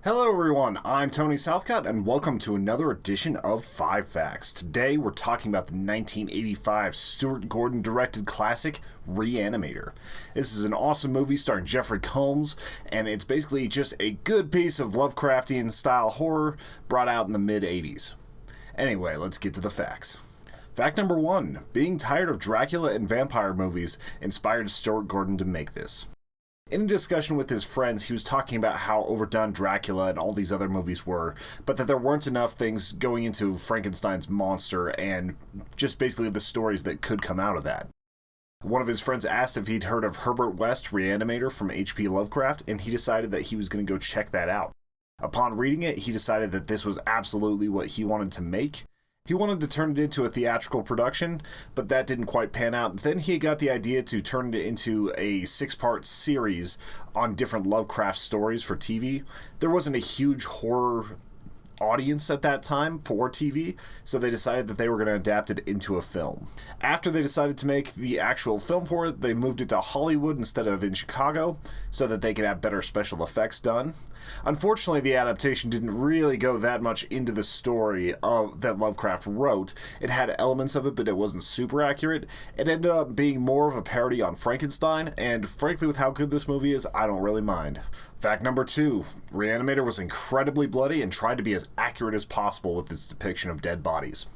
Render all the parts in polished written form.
Hello everyone, I'm Tony Southcott and welcome to another edition of 5 Facts. Today we're talking about the 1985 Stuart Gordon directed classic, Re-Animator. This is an awesome movie starring Jeffrey Combs, and it's basically just a good piece of Lovecraftian style horror brought out in the mid-80s. Anyway, let's get to the facts. Fact number 1, being tired of Dracula and vampire movies inspired Stuart Gordon to make this. In a discussion with his friends, he was talking about how overdone Dracula and all these other movies were, but that there weren't enough things going into Frankenstein's monster and just basically the stories that could come out of that. One of his friends asked if he'd heard of Herbert West, Reanimator from H.P. Lovecraft, and he decided that he was going to go check that out. Upon reading it, he decided that this was absolutely what he wanted to make. He wanted to turn it into a theatrical production, but that didn't quite pan out. Then he got the idea to turn it into a 6-part series on different Lovecraft stories for TV. There wasn't a huge horror audience at that time for TV, so they decided that they were going to adapt it into a film. After they decided to make the actual film for it, they moved it to Hollywood instead of in Chicago so that they could have better special effects done. Unfortunately, the adaptation didn't really go that much into the story that Lovecraft wrote. It had elements of it, but it wasn't super accurate. It ended up being more of a parody on Frankenstein, and frankly, with how good this movie is, I don't really mind. Fact number 2, Reanimator was incredibly bloody and tried to be as accurate as possible with its depiction of dead bodies.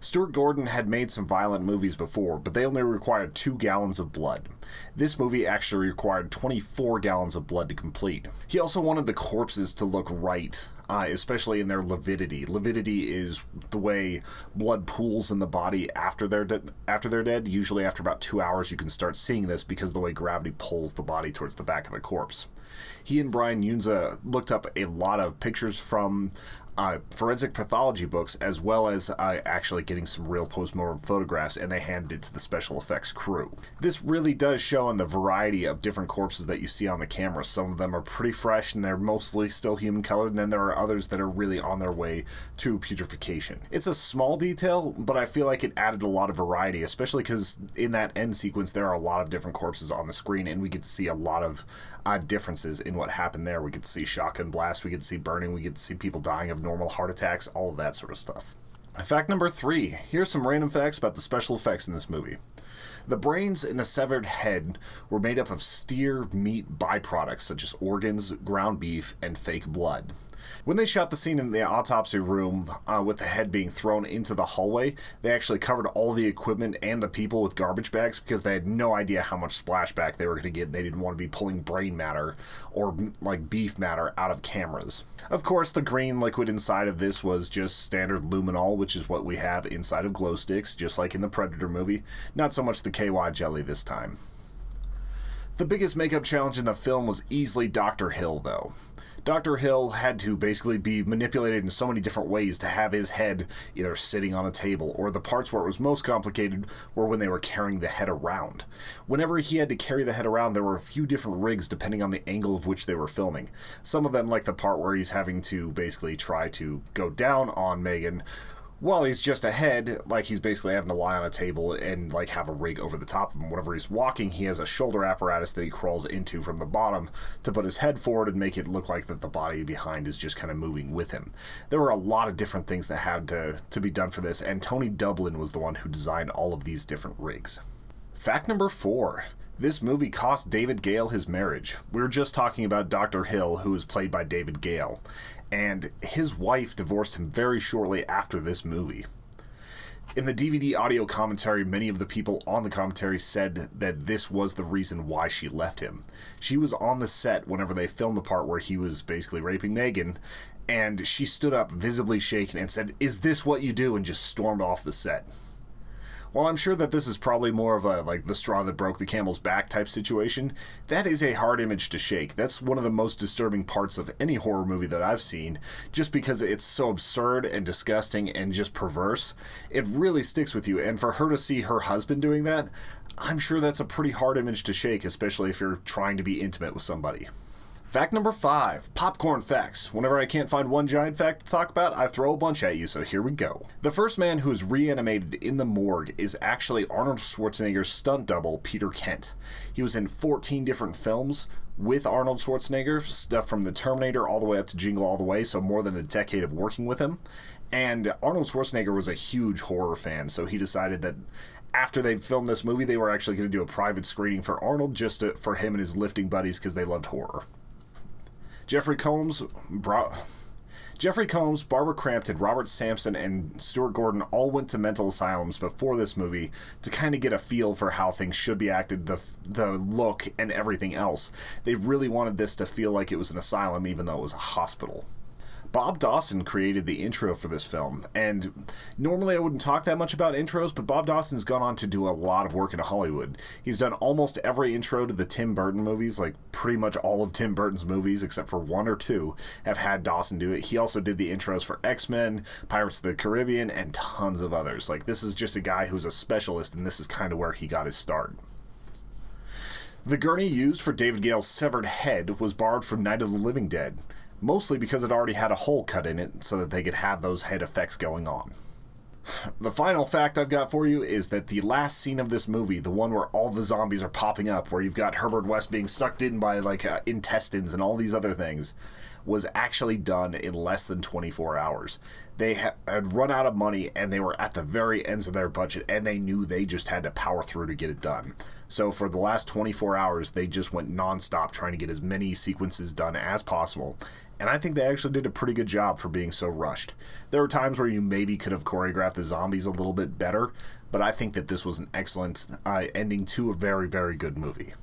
Stuart Gordon had made some violent movies before, but they only required 2 gallons of blood. This movie actually required 24 gallons of blood to complete. He also wanted the corpses to look right, especially in their lividity. Lividity is the way blood pools in the body after they're dead. Usually after about 2 hours you can start seeing this because of the way gravity pulls the body towards the back of the corpse. He and Brian Yunza looked up a lot of pictures from forensic pathology books, as well as actually getting some real postmortem photographs, and they handed it to the special effects crew. This really does show in the variety of different corpses that you see on the camera. Some of them are pretty fresh and they're mostly still human colored, and then there are others that are really on their way to putrefaction. It's a small detail, but I feel like it added a lot of variety, especially because in that end sequence there are a lot of different corpses on the screen, and we could see a lot of differences in what happened there. We could see shotgun blasts, we could see burning, we could see people dying of normal heart attacks, all of that sort of stuff. Fact number 3. Here's some random facts about the special effects in this movie. The brains in the severed head were made up of steer meat byproducts such as organs, ground beef, and fake blood. When they shot the scene in the autopsy room with the head being thrown into the hallway, they actually covered all the equipment and the people with garbage bags because they had no idea how much splashback they were going to get, and they didn't want to be pulling brain matter or like beef matter out of cameras. Of course, the green liquid inside of this was just standard luminol, which is what we have inside of glow sticks, just like in the Predator movie. Not so much the KY jelly this time. The biggest makeup challenge in the film was easily Dr. Hill, though. Dr. Hill had to basically be manipulated in so many different ways to have his head either sitting on a table, or the parts where it was most complicated were when they were carrying the head around. Whenever he had to carry the head around, there were a few different rigs depending on the angle of which they were filming. Some of them, like the part where he's having to basically try to go down on Megan, while he's just ahead, like he's basically having to lie on a table and like have a rig over the top of him. Whenever he's walking, he has a shoulder apparatus that he crawls into from the bottom to put his head forward and make it look like that the body behind is just kind of moving with him. There were a lot of different things that had to be done for this, and Tony Dublin was the one who designed all of these different rigs. Fact number 4. This movie cost David Gale his marriage. We were just talking about Dr. Hill, who was played by David Gale, and his wife divorced him very shortly after this movie. In the DVD audio commentary, many of the people on the commentary said that this was the reason why she left him. She was on the set whenever they filmed the part where he was basically raping Megan, and she stood up visibly shaken and said, "Is this what you do?" and just stormed off the set. While I'm sure that this is probably more of a like the straw that broke the camel's back type situation, that is a hard image to shake. That's one of the most disturbing parts of any horror movie that I've seen, just because it's so absurd and disgusting and just perverse. It really sticks with you, and for her to see her husband doing that, I'm sure that's a pretty hard image to shake, especially if you're trying to be intimate with somebody. Fact number 5, popcorn facts. Whenever I can't find one giant fact to talk about, I throw a bunch at you, so here we go. The first man who is reanimated in the morgue is actually Arnold Schwarzenegger's stunt double, Peter Kent. He was in 14 different films with Arnold Schwarzenegger, stuff from The Terminator all the way up to Jingle All the Way, so more than a decade of working with him. And Arnold Schwarzenegger was a huge horror fan, so he decided that after they'd filmed this movie, they were actually going to do a private screening for Arnold, for him and his lifting buddies, because they loved horror. Jeffrey Combs, Barbara Crampton, Robert Sampson, and Stuart Gordon all went to mental asylums before this movie to kind of get a feel for how things should be acted, the look, and everything else. They really wanted this to feel like it was an asylum, even though it was a hospital. Bob Dawson created the intro for this film, and normally I wouldn't talk that much about intros, but Bob Dawson's gone on to do a lot of work in Hollywood. He's done almost every intro to the Tim Burton movies, like pretty much all of Tim Burton's movies, except for 1 or 2, have had Dawson do it. He also did the intros for X-Men, Pirates of the Caribbean, and tons of others. Like, this is just a guy who's a specialist, and this is kind of where he got his start. The gurney used for David Gale's severed head was borrowed from Night of the Living Dead, mostly because it already had a hole cut in it so that they could have those head effects going on. The final fact I've got for you is that the last scene of this movie, the one where all the zombies are popping up, where you've got Herbert West being sucked in by intestines and all these other things, was actually done in less than 24 hours. They had run out of money, and they were at the very ends of their budget, and they knew they just had to power through to get it done. So for the last 24 hours, they just went non-stop trying to get as many sequences done as possible. And I think they actually did a pretty good job for being so rushed. There were times where you maybe could have choreographed the zombies a little bit better, but I think that this was an excellent ending to a very, very good movie.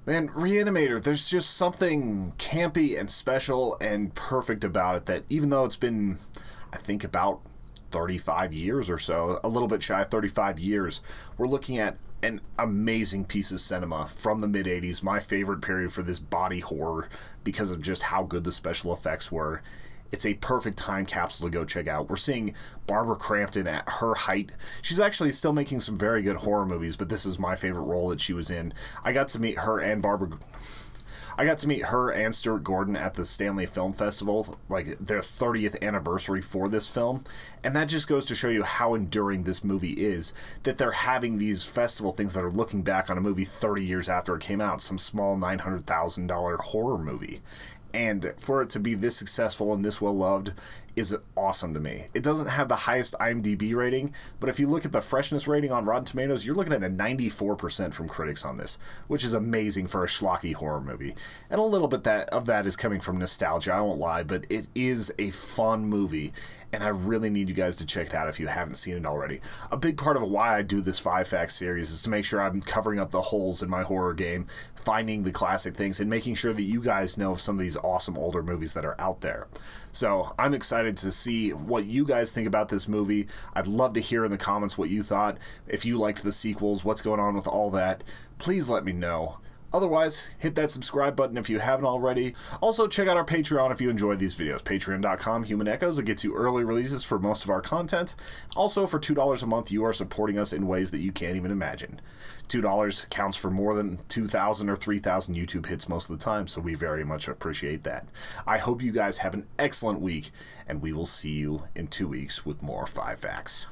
Man, Reanimator, there's just something campy and special and perfect about it that even though it's been, I think, about 35 years or so, a little bit shy of 35 years, we're looking at an amazing piece of cinema from the mid-80s, my favorite period for this body horror because of just how good the special effects were. It's a perfect time capsule to go check out. We're seeing Barbara Crampton at her height. She's actually still making some very good horror movies, but this is my favorite role that she was in. I got to meet her and Stuart Gordon at the Stanley Film Festival, like their 30th anniversary for this film, and that just goes to show you how enduring this movie is, that they're having these festival things that are looking back on a movie 30 years after it came out, some small $900,000 horror movie. And for it to be this successful and this well-loved is awesome to me. It doesn't have the highest IMDb rating, but if you look at the freshness rating on Rotten Tomatoes, you're looking at a 94% from critics on this, which is amazing for a schlocky horror movie. And a little bit of that is coming from nostalgia, I won't lie, but it is a fun movie, and I really need you guys to check it out if you haven't seen it already. A big part of why I do this 5 Facts series is to make sure I'm covering up the holes in my horror game, finding the classic things, and making sure that you guys know of some of these awesome older movies that are out there. So I'm excited to see what you guys think about this movie. I'd love to hear in the comments what you thought. If you liked the sequels, what's going on with all that, please let me know. Otherwise, hit that subscribe button if you haven't already. Also, check out our Patreon if you enjoyed these videos. Patreon.com, Human Echoes. It gets you early releases for most of our content. Also, for $2 a month, you are supporting us in ways that you can't even imagine. $2 counts for more than 2,000 or 3,000 YouTube hits most of the time, so we very much appreciate that. I hope you guys have an excellent week, and we will see you in 2 weeks with more 5 Facts.